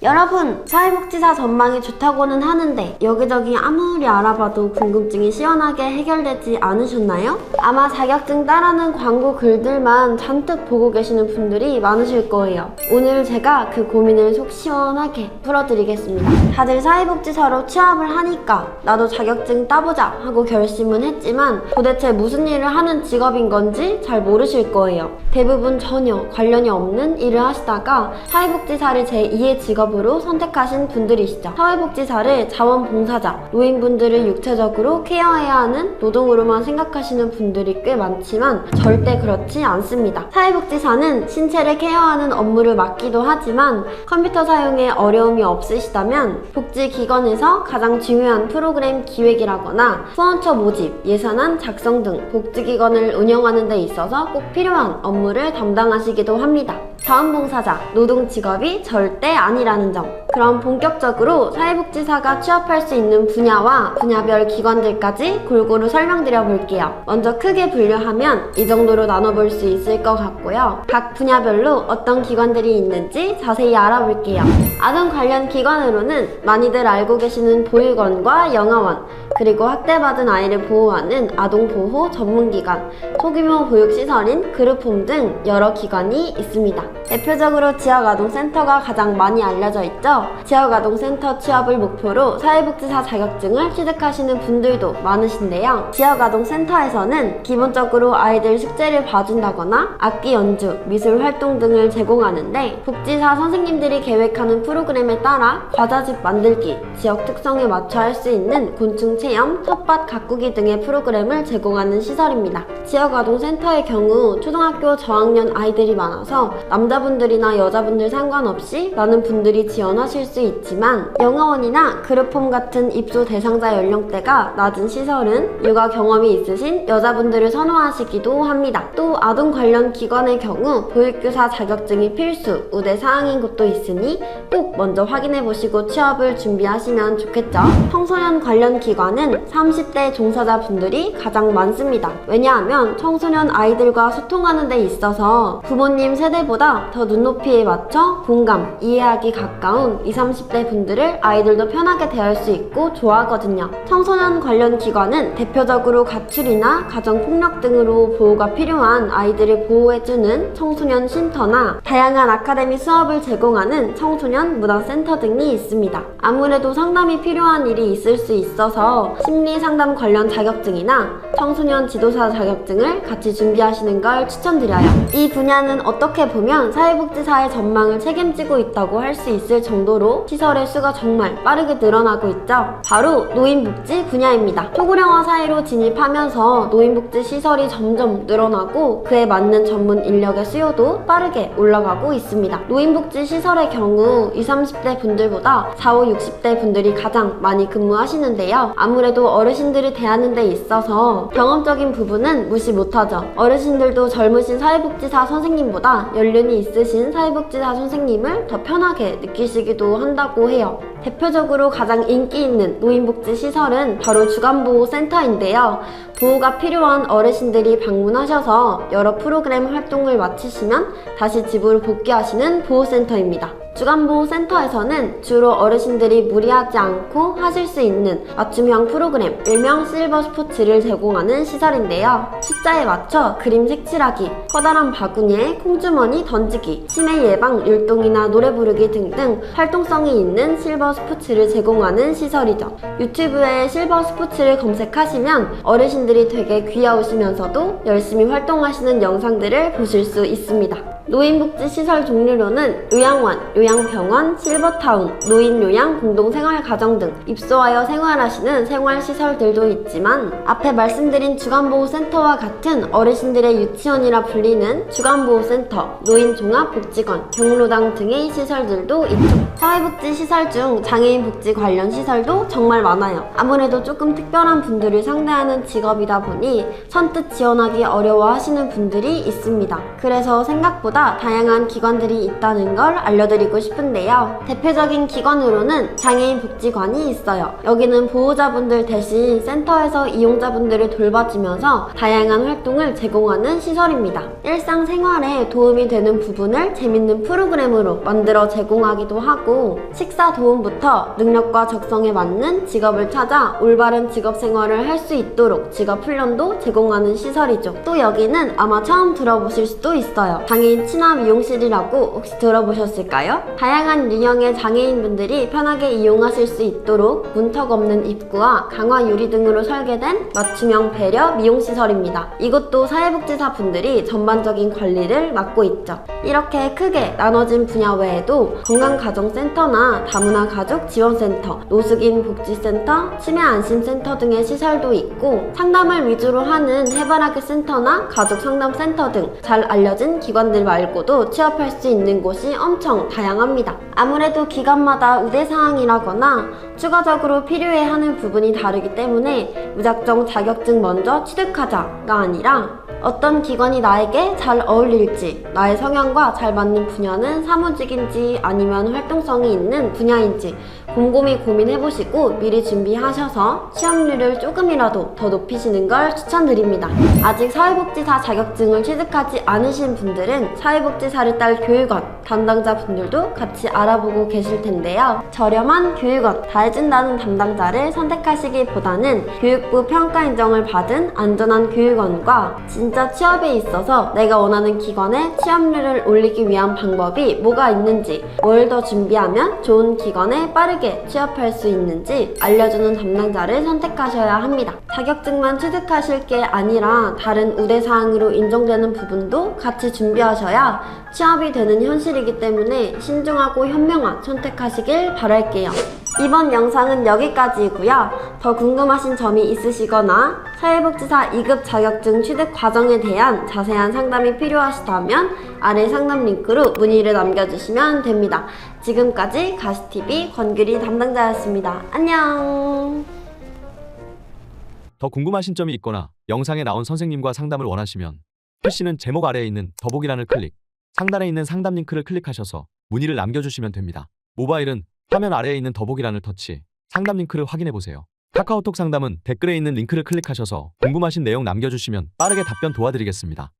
여러분, 사회복지사 전망이 좋다고는 하는데 여기저기 아무리 알아봐도 궁금증이 시원하게 해결되지 않으셨나요? 아마 자격증 따라는 광고 글들만 잔뜩 보고 계시는 분들이 많으실 거예요. 오늘 제가 그 고민을 속 시원하게 풀어드리겠습니다. 다들 사회복지사로 취업을 하니까 나도 자격증 따보자 하고 결심은 했지만 도대체 무슨 일을 하는 직업인 건지 잘 모르실 거예요. 대부분 전혀 관련이 없는 일을 하시다가 사회복지사를 제2의 직업으로 선택하신 분들이시죠. 사회복지사를 자원봉사자, 노인분들을 육체적으로 케어해야 하는 노동으로만 생각하시는 분들이 꽤 많지만 절대 그렇지 않습니다. 사회복지사는 신체를 케어하는 업무를 맡기도 하지만 컴퓨터 사용에 어려움이 없으시다면 복지기관에서 가장 중요한 프로그램 기획이라거나 후원처 모집, 예산안 작성 등 복지기관을 운영하는 데 있어서 꼭 필요한 업무를 담당하시기도 합니다. 자원봉사자, 노동직업이 절대 아니라는 점. 그럼 본격적으로 사회복지사가 취업할 수 있는 분야와 분야별 기관들까지 골고루 설명드려 볼게요. 먼저 크게 분류하면 이 정도로 나눠볼 수 있을 것 같고요. 각 분야별로 어떤 기관들이 있는지 자세히 알아볼게요. 아동 관련 기관으로는 많이들 알고 계시는 보육원과 영아원, 그리고 학대받은 아이를 보호하는 아동보호 전문기관, 소규모 보육시설인 그룹홈 등 여러 기관이 있습니다. 대표적으로 지역아동센터가 가장 많이 알려져 있죠. 지역아동센터 취업을 목표로 사회복지사 자격증을 취득하시는 분들도 많으신데요. 지역아동센터에서는 기본적으로 아이들 숙제를 봐준다거나 악기 연주, 미술 활동 등을 제공하는데 복지사 선생님들이 계획하는 프로그램에 따라 과자집 만들기, 지역 특성에 맞춰 할 수 있는 곤충 체험, 텃밭 가꾸기 등의 프로그램을 제공하는 시설입니다. 지역아동센터의 경우 초등학교 저학년 아이들이 많아서 남자분들이나 여자분들 상관없이 많은 분들이 지원하실 수 있지만 영아원이나 그룹홈 같은 입소 대상자 연령대가 낮은 시설은 육아 경험이 있으신 여자분들을 선호하시기도 합니다. 또 아동 관련 기관의 경우 보육교사 자격증이 필수, 우대 사항인 곳도 있으니 꼭 먼저 확인해보시고 취업을 준비하시면 좋겠죠. 청소년 관련 기관은 30대 종사자분들이 가장 많습니다. 왜냐하면 청소년 아이들과 소통하는 데 있어서 부모님 세대보다 더 눈높이에 맞춰 공감, 이해하기 가까운 20, 30대 분들을 아이들도 편하게 대할 수 있고 좋아하거든요. 청소년 관련 기관은 대표적으로 가출이나 가정폭력 등으로 보호가 필요한 아이들을 보호해주는 청소년 쉼터나 다양한 아카데미 수업을 제공하는 청소년 문화센터 등이 있습니다. 아무래도 상담이 필요한 일이 있을 수 있어서 심리상담 관련 자격증이나 청소년 지도사 자격증을 같이 준비하시는 걸 추천드려요. 이 분야는 어떻게 보면 사회복지사의 전망을 책임지고 있다고 할 수 있을 정도로 시설의 수가 정말 빠르게 늘어나고 있죠. 바로 노인복지 분야입니다. 초고령화 사회로 진입하면서 노인복지 시설이 점점 늘어나고 그에 맞는 전문 인력의 수요도 빠르게 올라가고 있습니다. 노인복지 시설의 경우 20, 30대 분들보다 40, 60대 분들이 가장 많이 근무하시는데요. 아무래도 어르신들을 대하는 데 있어서 경험적인 부분은 무시 못하죠. 어르신들도 젊으신 사회복지사 선생님보다 연륜이 있으신 사회복지사 선생님을 더 편하게 느끼시기도 한다고 해요. 대표적으로 가장 인기 있는 노인복지 시설은 바로 주간보호센터인데요. 보호가 필요한 어르신들이 방문하셔서 여러 프로그램 활동을 마치시면 다시 집으로 복귀하시는 보호센터입니다. 주간보호센터에서는 주로 어르신들이 무리하지 않고 하실 수 있는 맞춤형 프로그램, 일명 실버 스포츠를 제공하는 시설인데요. 숫자에 맞춰 그림 색칠하기, 커다란 바구니에 콩주머니 던지기, 치매 예방, 율동이나 노래 부르기 등등 활동성이 있는 실버 스포츠를 제공하는 시설이죠. 유튜브에 실버 스포츠를 검색하시면 어르신들이 되게 귀여우시면서도 열심히 활동하시는 영상들을 보실 수 있습니다. 노인복지 시설 종류로는 요양원, 요양병원, 실버타운, 노인요양, 공동생활가정 등 입소하여 생활하시는 생활시설들도 있지만 앞에 말씀드린 주간보호센터와 같은 어르신들의 유치원이라 불리는 주간보호센터, 노인종합복지관, 경로당 등의 시설들도 있죠. 사회복지 시설 중 장애인 복지 관련 시설도 정말 많아요. 아무래도 조금 특별한 분들을 상대하는 직업이다 보니 선뜻 지원하기 어려워하시는 분들이 있습니다. 그래서 생각보다 생각보다 다양한 기관들이 있다는 걸 알려드리고 싶은데요. 대표적인 기관으로는 장애인 복지관이 있어요. 여기는 보호자분들 대신 센터에서 이용자분들을 돌봐주면서 다양한 활동을 제공하는 시설입니다. 일상생활에 도움이 되는 부분을 재밌는 프로그램으로 만들어 제공하기도 하고, 식사 도움부터 능력과 적성에 맞는 직업을 찾아 올바른 직업 생활을 할 수 있도록 직업 훈련도 제공하는 시설이죠. 또 여기는 아마 처음 들어보실 수도 있어요. 장애인 친화 미용실이라고 혹시 들어보셨을까요? 다양한 유형의 장애인분들이 편하게 이용하실 수 있도록 문턱 없는 입구와 강화 유리 등으로 설계된 맞춤형 배려 미용시설입니다. 이것도 사회복지사 분들이 전반적인 관리를 맡고 있죠. 이렇게 크게 나눠진 분야 외에도 건강가정센터나 다문화 가족 지원센터, 노숙인 복지센터, 치매안심센터 등의 시설도 있고, 상담을 위주로 하는 해바라기 센터나 가족 상담센터 등 잘 알려진 기관들 말고도 취업할 수 있는 곳이 엄청 다양합니다. 아무래도 기관마다 우대사항이라거나 추가적으로 필요해하는 부분이 다르기 때문에 무작정 자격증 먼저 취득하자가 아니라 어떤 기관이 나에게 잘 어울릴지, 나의 성향과 잘 맞는 분야는 사무직인지 아니면 활동성이 있는 분야인지 곰곰이 고민해보시고 미리 준비하셔서 취업률을 조금이라도 더 높이시는 걸 추천드립니다. 아직 사회복지사 자격증을 취득하지 않으신 분들은 사회복지사를 딸 교육원 담당자분들도 같이 알아보고 계실 텐데요. 저렴한 교육원 다 해준다는 담당자를 선택하시기보다는 교육부 평가 인정을 받은 안전한 교육원과 진짜 취업에 있어서 내가 원하는 기관의 취업률을 올리기 위한 방법이 뭐가 있는지, 뭘 더 준비하면 좋은 기관에 빠르게 취업할 수 있는지 알려주는 담당자를 선택하셔야 합니다. 자격증만 취득하실 게 아니라 다른 우대사항으로 인정되는 부분도 같이 준비하셔야 취업이 되는 현실이기 때문에 신중하고 현명한 선택하시길 바랄게요. 이번 영상은 여기까지이고요. 더 궁금하신 점이 있으시거나 사회복지사 2급 자격증 취득 과정에 대한 자세한 상담이 필요하시다면 아래 상담 링크로 문의를 남겨주시면 됩니다. 지금까지 가시TV 권규리 담당자였습니다. 안녕. 더 궁금하신 점이 있거나 영상에 나온 선생님과 상담을 원하시면 PC는 제목 아래에 있는 더보기란을 클릭, 상단에 있는 상담 링크를 클릭하셔서 문의를 남겨주시면 됩니다. 모바일은 화면 아래에 있는 더보기란을 터치, 상담 링크를 확인해보세요. 카카오톡 상담은 댓글에 있는 링크를 클릭하셔서 궁금하신 내용 남겨주시면 빠르게 답변 도와드리겠습니다.